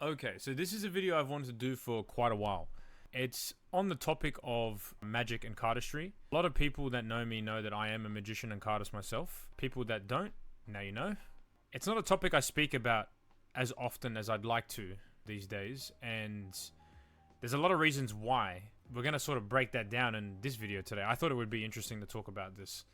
Okay, so this is a video I've wanted to do for quite a while. It's on the topic of magic and cardistry. A lot of people that know me know that I am a magician and cardist myself. People that don't, now you know. It's not a topic I speak about as often as I'd like to these days, and there's a lot of reasons why. We're going to sort of break that down in this video today. I thought it would be interesting to talk about this.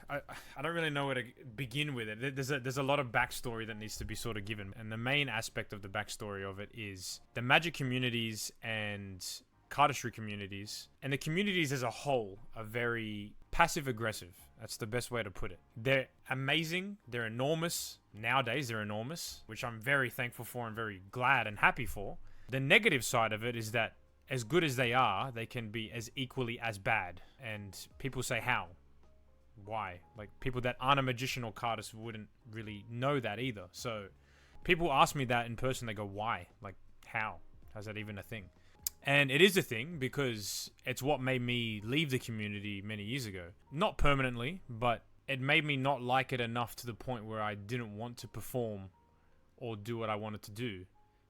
I don't really know where to begin with it. There's a lot of backstory that needs to be sort of given, and the main aspect of the backstory of it is the magic communities and cardistry communities, and the communities as a whole are very passive-aggressive. That's the best way to put it. They're amazing. They're enormous. Nowadays, they're enormous, which I'm very thankful for and very glad and happy for. The negative side of it is that as good as they are, they can be as equally as bad. And people say, how? Why? Like, people that aren't a magician or cardist wouldn't really know that either. So people ask me that in person. They go, why? Like, how? How's that even a thing? And it is a thing because it's what made me leave the community many years ago. Not permanently, but it made me not like it enough to the point where I didn't want to perform or do what I wanted to do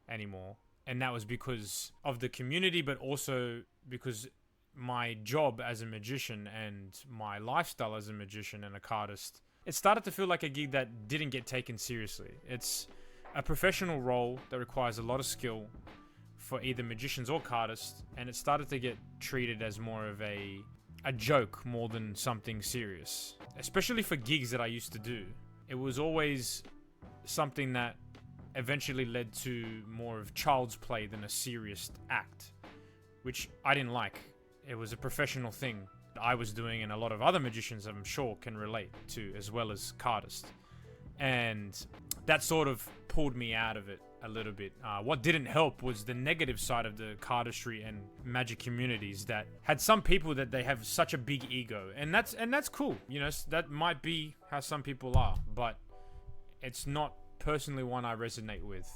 anymore. And that was because of the community, but also because my job as a magician and my lifestyle as a magician and a cardist, it started to feel like a gig that didn't get taken seriously. It's a professional role that requires a lot of skill for either magicians or cardists, and it started to get treated as more of a joke more than something serious. Especially for gigs that I used to do. It was always something that eventually led to more of child's play than a serious act, which I didn't like. It was a professional thing I was doing, and a lot of other magicians, I'm sure, can relate to, as well as cardists. And that sort of pulled me out of it a little bit. What didn't help was the negative side of the cardistry and magic communities that had some people that they have such a big ego, and that's cool. You know, that might be how some people are, but it's not personally one I resonate with.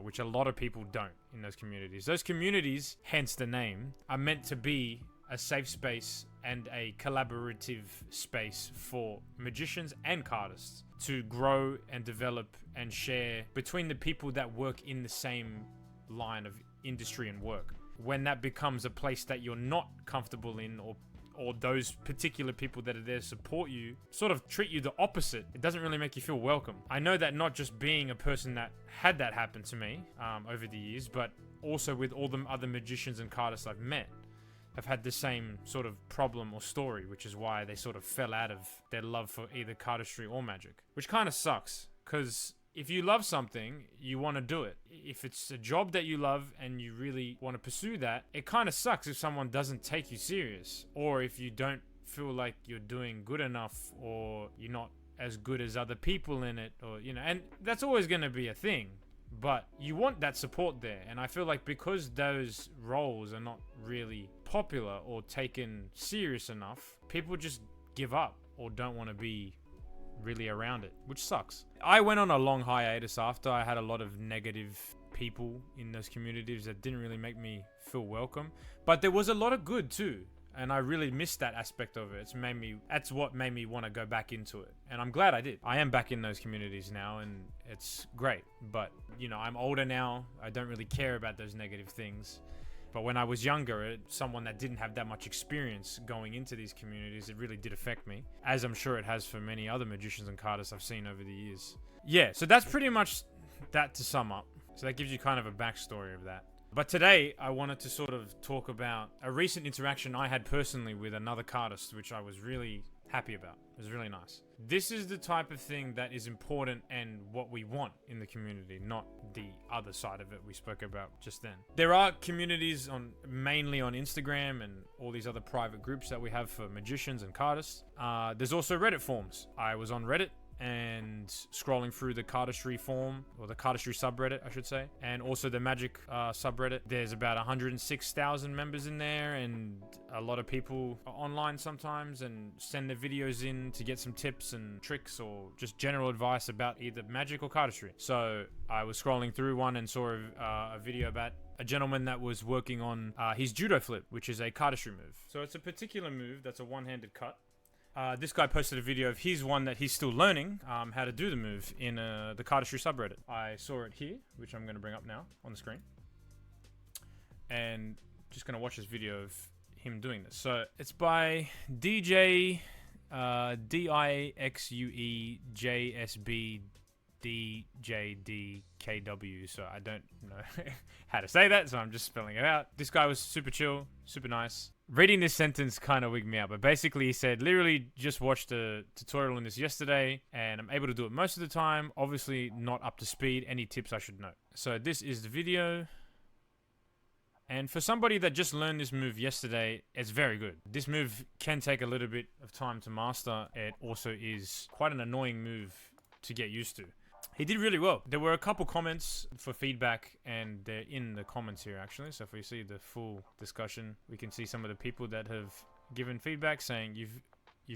Which a lot of people don't in those communities. Those communities, hence the name, are meant to be a safe space and a collaborative space for magicians and cardists to grow and develop and share between the people that work in the same line of industry and work. When that becomes a place that you're not comfortable in, or those particular people that are there to support you sort of treat you the opposite, it doesn't really make you feel welcome. I know that not just being a person that had that happen to me over the years, but also with all the other magicians and cardists I've met have had the same sort of problem or story, which is why they sort of fell out of their love for either cardistry or magic, which kind of sucks, because if you love something, you want to do it. If it's a job that you love and you really want to pursue that, it kind of sucks if someone doesn't take you serious, or if you don't feel like you're doing good enough, or you're not as good as other people in it, or, you know, and that's always going to be a thing, but you want that support there. And I feel like because those roles are not really popular or taken serious enough, people just give up or don't want to be really around it, which sucks. I went on a long hiatus after. I had a lot of negative people in those communities that didn't really make me feel welcome, but there was a lot of good too, and I really missed that aspect of it. That's what made me want to go back into it, and I'm glad I did. I am back in those communities now, and it's great. But you know, I'm older now. I don't really care about those negative things. But when I was younger, someone that didn't have that much experience going into these communities, it really did affect me, as I'm sure it has for many other magicians and cardists I've seen over the years. Yeah, so that's pretty much that to sum up. So that gives you kind of a backstory of that. But today, I wanted to sort of talk about a recent interaction I had personally with another cardist, which I was really happy about. It was really nice. This is the type of thing that is important and what we want in the community, not the other side of it we spoke about just then. There are communities mainly on Instagram and all these other private groups that we have for magicians and cardists. There's also Reddit forums. I was on Reddit and scrolling through the cardistry forum, or the cardistry subreddit, I should say, and also the magic subreddit. There's about 106,000 members in there, and a lot of people are online sometimes and send their videos in to get some tips and tricks or just general advice about either magic or cardistry. So I was scrolling through one and saw a video about a gentleman that was working on his judo flip, which is a cardistry move. So it's a particular move that's a one-handed cut, This guy posted a video of his one that he's still learning how to do the move in the Cardistry subreddit. I saw it here, which I'm going to bring up now on the screen. And just going to watch this video of him doing this. So it's by DJ DIXUEJSBDJDKW. So I don't know how to say that, so I'm just spelling it out. This guy was super chill, super nice. Reading this sentence kind of wigged me out, but basically he said, literally just watched a tutorial on this yesterday and I'm able to do it most of the time. Obviously not up to speed. Any tips I should know? So this is the video. And for somebody that just learned this move yesterday, it's very good. This move can take a little bit of time to master. It also is quite an annoying move to get used to. He did really well. There were a couple comments for feedback, and they're in the comments here actually. So if we see the full discussion, we can see some of the people that have given feedback saying you've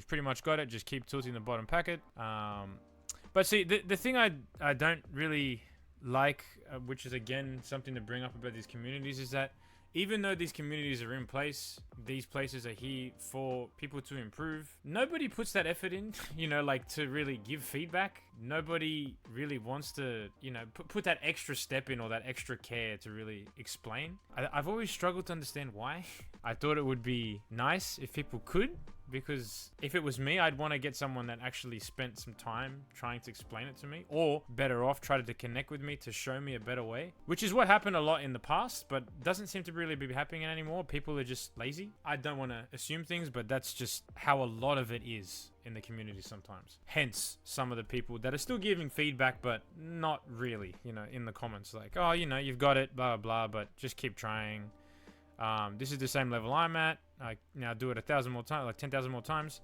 pretty much got it. Just keep tilting the bottom packet. But see, the thing I don't really like, which is again something to bring up about these communities, is that even though these communities are in place, these places are here for people to improve. Nobody puts that effort in, you know, like to really give feedback. Nobody really wants to, you know, put that extra step in or that extra care to really explain. I've always struggled to understand why. I thought it would be nice if people could, because if it was me, I'd want to get someone that actually spent some time trying to explain it to me, or better off, tried to connect with me to show me a better way, which is what happened a lot in the past, but doesn't seem to really be happening anymore. People are just lazy. I don't want to assume things, but that's just how a lot of it is in the community sometimes. Hence, some of the people that are still giving feedback, but not really, you know, in the comments, like, oh, you know, you've got it, blah, blah, but just keep trying. This is the same level I'm at. I now do it 1,000 more times, like 10,000 more times.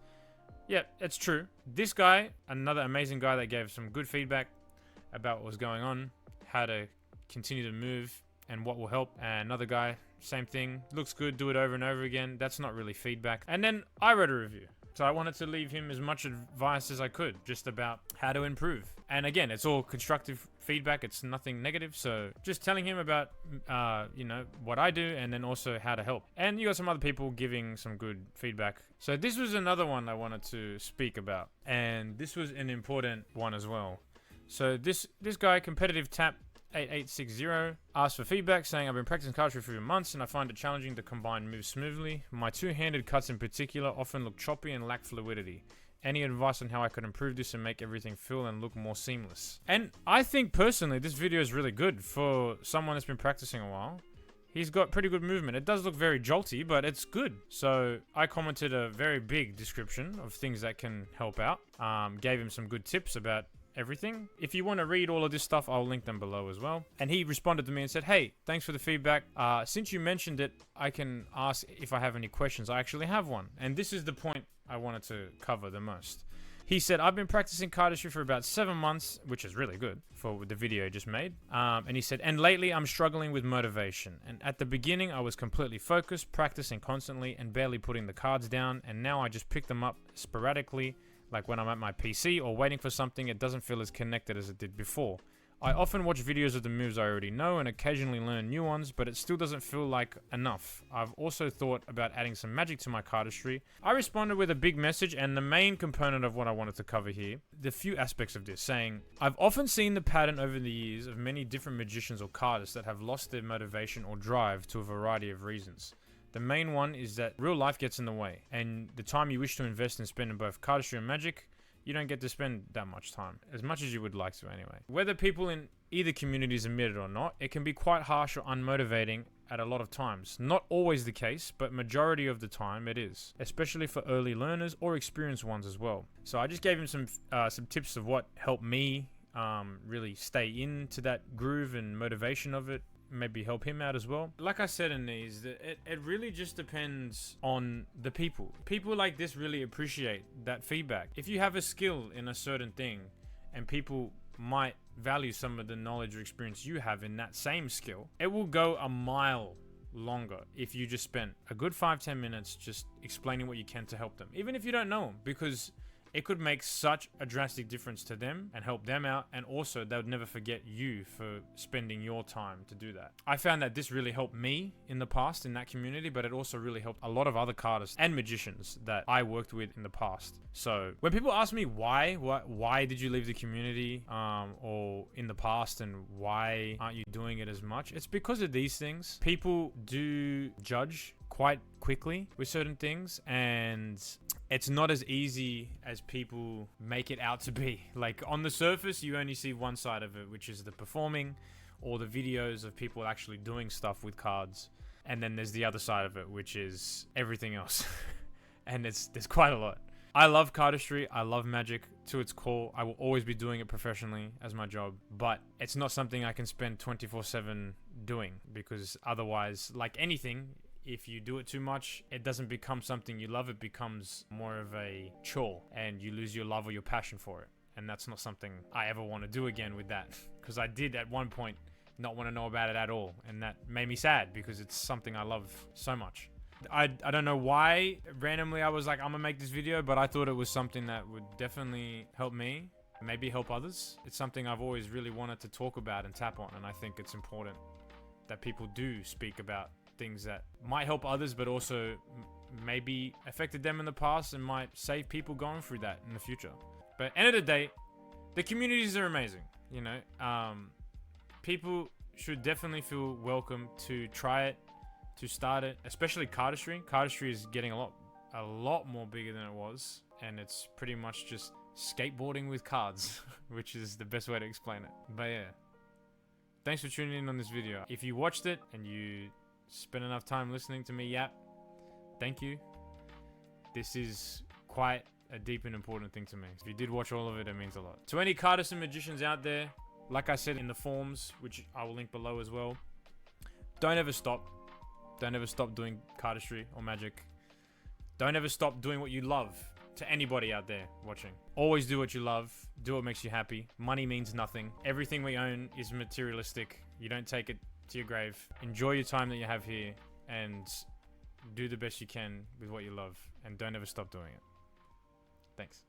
Yeah, it's true. This guy, another amazing guy that gave some good feedback about what was going on, how to continue to move and what will help. And another guy, same thing, looks good, do it over and over again. That's not really feedback. And then I wrote a review. So I wanted to leave him as much advice as I could, just about how to improve. And again, it's all constructive feedback. It's nothing negative. So just telling him about, you know, what I do, and then also how to help. And you got some other people giving some good feedback. So this was another one I wanted to speak about. And this was an important one as well. So this guy, Competitive Tap 8860, asked for feedback, saying, I've been practicing cardistry for a few months and I find it challenging to combine moves smoothly. My two-handed cuts in particular often look choppy and lack fluidity. Any advice on how I could improve this and make everything feel and look more seamless? And I think personally this video is really good for someone that's been practicing a while. He's got pretty good movement. It does look very jolty, but it's good. So I commented a very big description of things that can help out. Gave him some good tips about everything. If you want to read all of this stuff, I'll link them below as well. And he responded to me and said, hey, thanks for the feedback. Since you mentioned it, I can ask if I have any questions. I actually have one. And this is the point I wanted to cover the most. He said, I've been practicing cardistry for about 7 months, which is really good for the video I just made. And he said, and lately I'm struggling with motivation. And at the beginning, I was completely focused, practicing constantly and barely putting the cards down. And now I just pick them up sporadically. Like when I'm at my PC or waiting for something, it doesn't feel as connected as it did before. I often watch videos of the moves I already know and occasionally learn new ones, but it still doesn't feel like enough. I've also thought about adding some magic to my cardistry. I responded with a big message and the main component of what I wanted to cover here, the few aspects of this, saying, I've often seen the pattern over the years of many different magicians or cardists that have lost their motivation or drive to a variety of reasons. The main one is that real life gets in the way, and the time you wish to invest and spend in both cardistry and magic, you don't get to spend that much time, as much as you would like to anyway. Whether people in either communities admit it or not, it can be quite harsh or unmotivating at a lot of times. Not always the case, but majority of the time it is, especially for early learners or experienced ones as well. So I just gave him some tips of what helped me really stay into that groove and motivation of it. Maybe help him out as well. Like I said in these, it really just depends on the people. People like this really appreciate that feedback. If you have a skill in a certain thing and people might value some of the knowledge or experience you have in that same skill, it will go a mile longer if you just spent a good 5-10 minutes just explaining what you can to help them, even if you don't know them. Because it could make such a drastic difference to them and help them out. And also, they would never forget you for spending your time to do that. I found that this really helped me in the past in that community, but it also really helped a lot of other cardists and magicians that I worked with in the past. So when people ask me why did you leave the community or in the past, and why aren't you doing it as much, it's because of these things. People do judge quite quickly with certain things, and it's not as easy as people make it out to be. Like, on the surface, you only see one side of it, which is the performing or the videos of people actually doing stuff with cards. And then there's the other side of it, which is everything else. And there's quite a lot. I love cardistry. I love Magic to its core. I will always be doing it professionally as my job, but it's not something I can spend 24/7 doing, because otherwise, like anything, if you do it too much, it doesn't become something you love. It becomes more of a chore, and you lose your love or your passion for it. And that's not something I ever want to do again with that, because I did at one point not want to know about it at all, and that made me sad because it's something I love so much. I don't know why randomly I was like, I'm gonna make this video, but I thought it was something that would definitely help me, maybe help others. It's something I've always really wanted to talk about and tap on, and I think it's important that people do speak about things that might help others, but also maybe affected them in the past and might save people going through that in the future. But end of the day, the communities are amazing, you know. People should definitely feel welcome to try it, to start it, especially cardistry. Cardistry is getting a lot more bigger than it was, and it's pretty much just skateboarding with cards, which is the best way to explain it. But yeah, thanks for tuning in on this video. If you watched it and you spent enough time listening to me yap, thank you. This is quite a deep and important thing to me. If you did watch all of it, it means a lot. To any cardists and magicians out there, like I said in the forums, which I will link below as well, don't ever stop. Don't ever stop doing cardistry or magic. Don't ever stop doing what you love. To anybody out there watching, always do what you love. Do what makes you happy. Money means nothing. Everything we own is materialistic. You don't take it to your grave. Enjoy your time that you have here, and do the best you can with what you love, and don't ever stop doing it. Thanks.